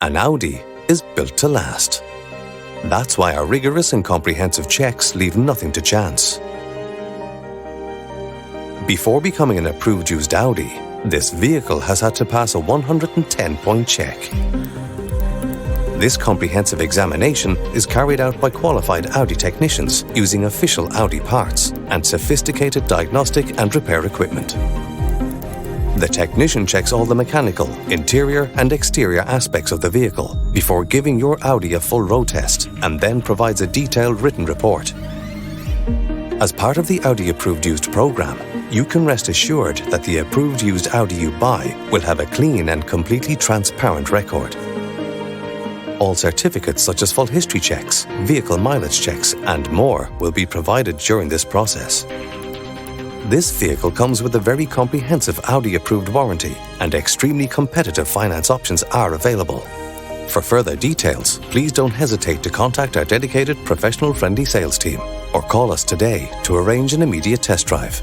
An Audi is built to last. That's why our rigorous and comprehensive checks leave nothing to chance. Before becoming an approved used Audi, this vehicle has had to pass a 110-point check. This comprehensive examination is carried out by qualified Audi technicians using official Audi parts and sophisticated diagnostic and repair equipment. The technician checks all the mechanical, interior and exterior aspects of the vehicle before giving your Audi a full road test and then provides a detailed written report. As part of the Audi Approved Used program, you can rest assured that the approved used Audi you buy will have a clean and completely transparent record. All certificates such as full history checks, vehicle mileage checks and more will be provided during this process. This vehicle comes with a very comprehensive Audi approved warranty and extremely competitive finance options are available. For further details, please don't hesitate to contact our dedicated professional friendly sales team or call us today to arrange an immediate test drive.